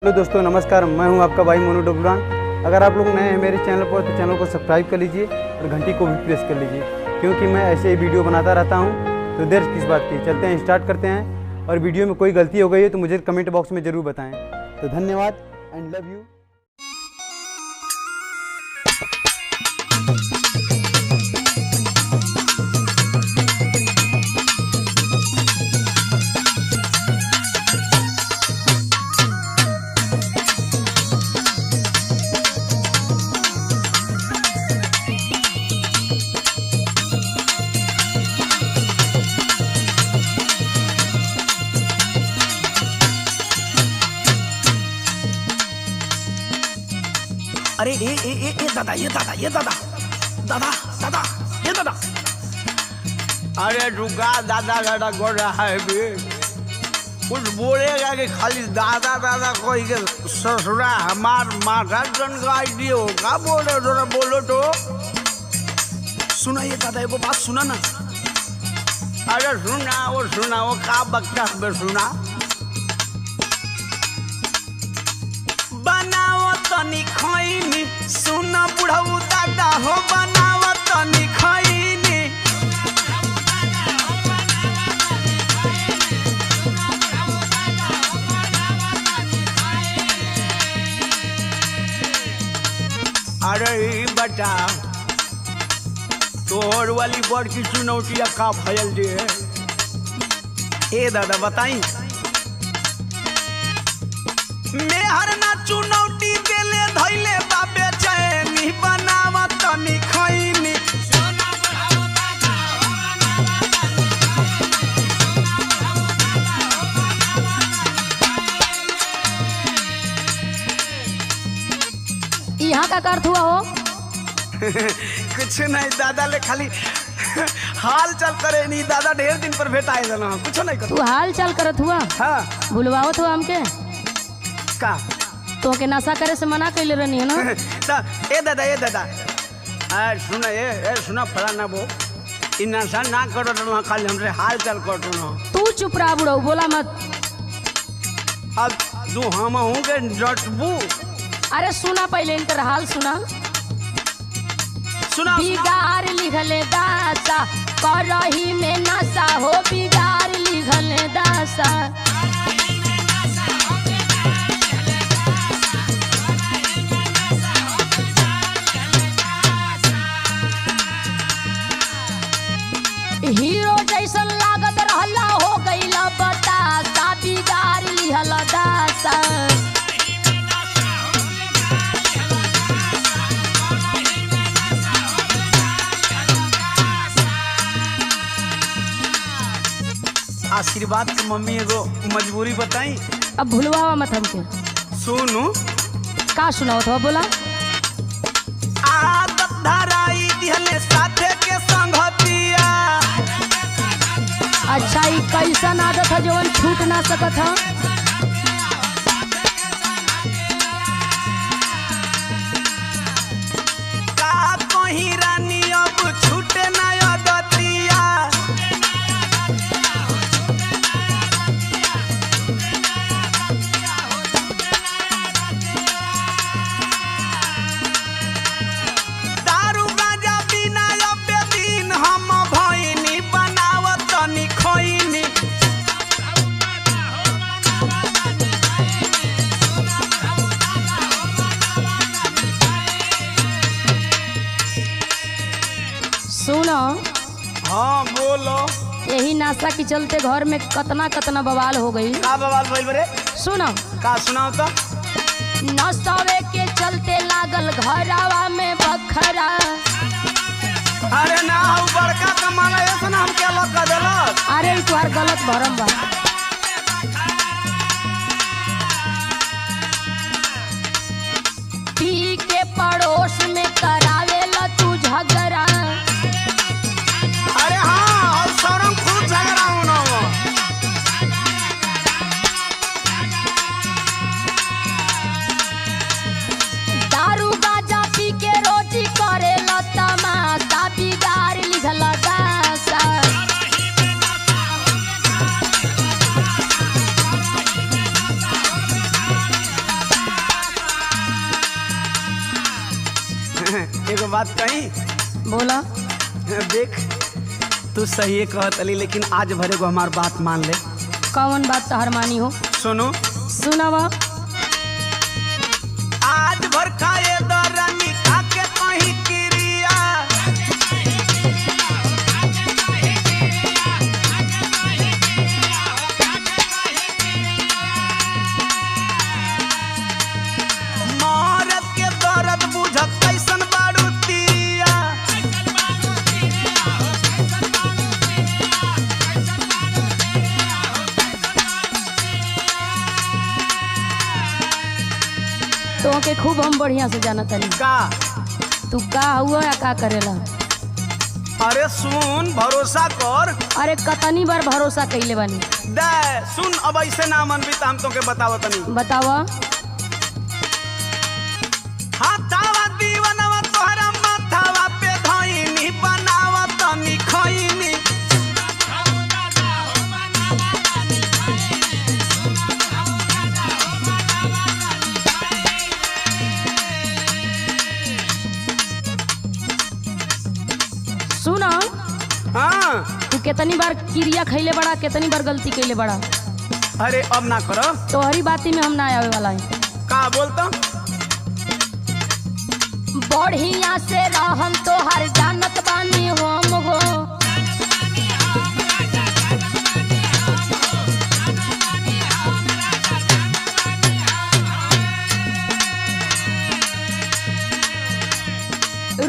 Hello दोस्तों, नमस्कार। मैं हूं आपका भाई मोनू डोबरान। अगर आप लोग नए हैं मेरे चैनल पर तो चैनल को सब्सक्राइब कर लीजिए और घंटी को भी प्रेस कर लीजिए, क्योंकि मैं ऐसे ही वीडियो बनाता रहता हूं। तो देर किस बात की, चलते हैं, स्टार्ट करते हैं। और वीडियो में कोई गलती हो गई है तो मुझे कमेंट बॉक्स में ज़रूर बताएँ। तो धन्यवाद एंड लव यू। अरे ए दादा, ये दादा अरे रुका दादा गोड़ रहा है भी कुछ बोलेगा कि खाली दादा दादा कोई के ससुरा हमार माथा जनगाई दियो का बोले जरा बोलो तो सुना। ये दादा एगो बात सुना ना। अरे सुना वो का बक्का में सुना। बनाओ तनी खैनी सुन बुढ़ऊ दादा हो, बनाओ तनी खैनी। अरे बता तोहर वाली बड़ की चुनौतिया का फैल दे। ए दादा बताई मैं हर ना चुनौती के ले धैले बाबे चैनी, बनावा तनी खैनी। यहाँ का अर्थ हुआ हो? कुछ नहीं दादा ले खाली हाल चल करे नहीं। दादा ढेर दिन पर भेटाए ना, कुछ नहीं कर। तू हाल चाल करत हुआ? हाँ भूलवावत हुआ हमके का तो के नशा करे से मना कैले रहनी है ना। ए दादा सुना फलाना वो इ नशा ना करो ना, खाली हमसे हाल चाल करो ना। तू चुप रहा बुढ़ऊ, बोला मत। अब तू हम हूँ के जटबू। अरे सुना पहले इनकर हाल सुना। बिगाड़ लिखले दासा करही में नशा हो, बिगाड़ लिखले दासा। हीरो जैसन लागत रहला हो गईला बतासा, बिगाड़ लिहला दासा। आशीर्वाद के मम्मी एगो मजबूरी बताई। अब भूलवा मत हमके। सुनू का सुनाओ तो बोला। आदत धराई दिहले साथे के संगतिया। अच्छा ये कैसन आदत है जवन छूट ना सकत है? का कहीं रानी अब छूटे ना आदतिया। दारू गांजा बिना अब दिन हम भइनी, बनाव तनी खैनी। सुनो, हाँ बोलो। यही नाशा के चलते घर में कतना बवाल हो गई। का बवाल भइल बरे? सुनो, का सुनाओ तो। नशवे के चलते लागल घरवा में बखरा। अरे ना हो बड़का कमाला ऐसा ना हम क्या लगा देलक। अरे तुम्हार गलत भरम बा। पी के पड़ोस में करावेला तू झगड़ा। अरे हाँ, और शरम खूब झगड़ा होना हो। दारू गांजा पी के रोटी करेला तमाशा, बिगाड़ लिखला दासा। एगो बात कही। बोला। देख तू सही कहत अली, लेकिन आज भरे को हमार बात मान ले। कौन बात तहर मानी हो? सुनो सुनावा। आज भर खाए दरानी खाके कहीं क्रिया, मरद के दर्द बुझत कैसन बारू तिरिया। तो के खूब हम बढ़िया से जानत हनी। का तू का हुआ या का करेला? अरे सुन, भरोसा कर। अरे कतनी बार भरोसा कइले बानी। दे सुन, अब ऐसे ना मन भी तो हम तोके बतावत नहीं। बतावा। हाथावा दीवनवा तोहरा माथावा पे धइनी बनावत तनी खइनी। सुना, हाँ तू कितनी बार क्रिया खैले बड़ा, कितनी बार गलती कैले बड़ा। अरे अब ना करो। तोहरी बाती में हम ना आवे वाला है। का बोलता? बढ़िया से रहम तोहर जानत बानी हम हो।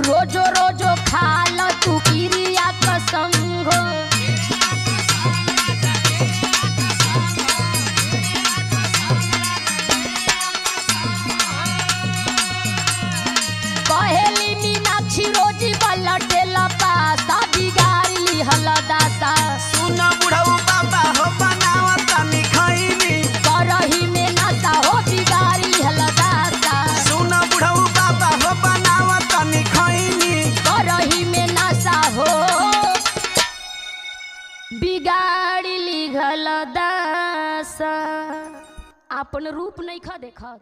रोजो रोजो खाल तू क्रिया कसम हो। कहेली मीनाक्षी रोजी बलटेला पासा बिगाड़ी ली हलदासा। सुन बुढ़ऊ बाबा हो बनावत तनी खइनी। करही में नशा हो बिगाड़ी ली हलदासा। सुन बुढ़ऊ बाबा हो बनावत तनी खइनी। करही में नशा हो बिगाड़ी ली हलदासा। अपन रूप नहीं खा देखत।